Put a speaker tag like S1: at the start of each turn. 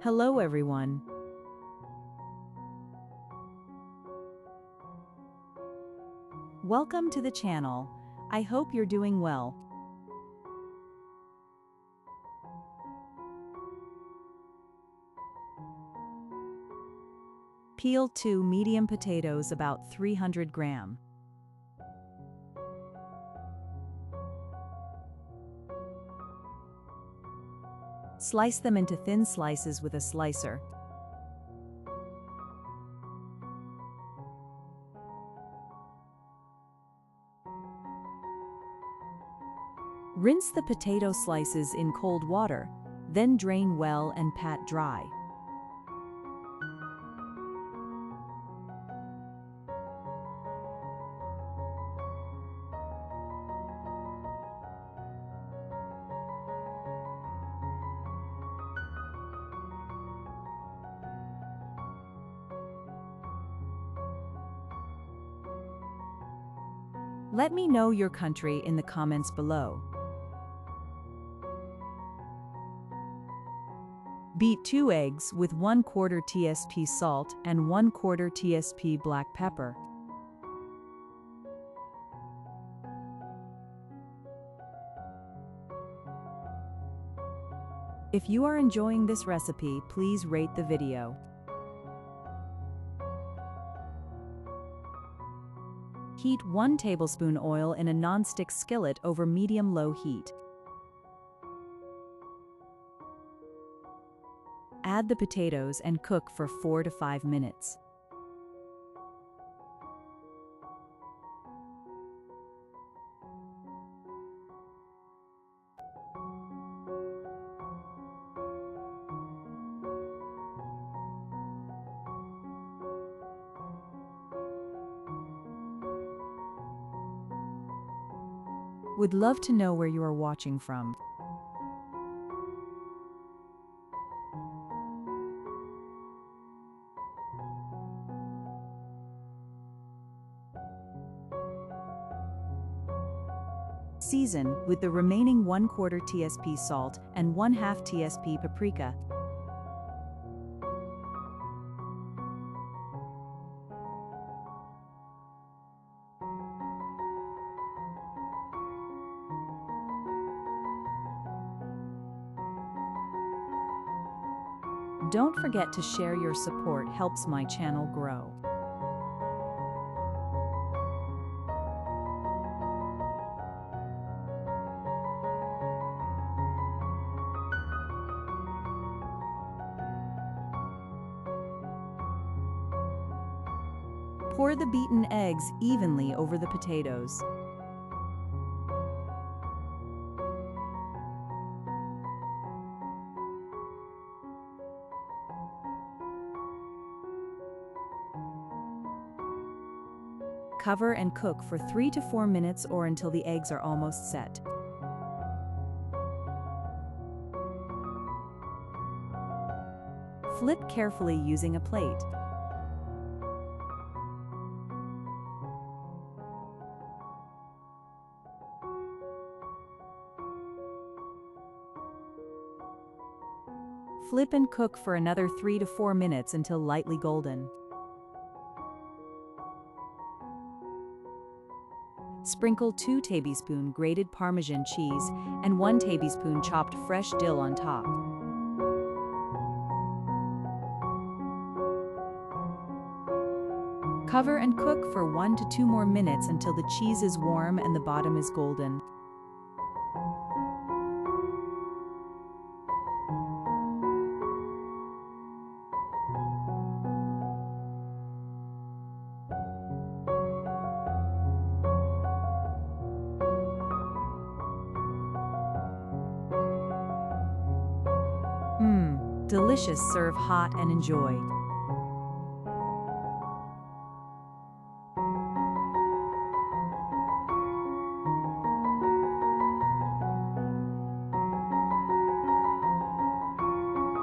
S1: Hello everyone. Welcome to the channel. I hope you're doing well. Peel 2 medium potatoes about 300 gram. Slice them into thin slices with a slicer. Rinse the potato slices in cold water, then drain well and pat dry. Let me know your country in the comments below. Beat 2 eggs with 1/4 tsp salt and 1/4 tsp black pepper. If you are enjoying this recipe, please rate the video. Heat 1 tablespoon oil in a non-stick skillet over medium-low heat. Add the potatoes and cook for 4 to 5 minutes. Would love to know where you are watching from. Season with the remaining 1/4 tsp salt and 1/2 tsp paprika. Don't forget to share. Your support helps my channel grow. Pour the beaten eggs evenly over the potatoes. Cover and cook for 3 to 4 minutes or until the eggs are almost set. Flip carefully using a plate. Flip and cook for another 3 to 4 minutes until lightly golden. Sprinkle 2 tablespoons grated Parmesan cheese and 1 tablespoon chopped fresh dill on top. Cover and cook for 1 to 2 more minutes until the cheese is warm and the bottom is golden. Delicious. Serve hot and enjoy.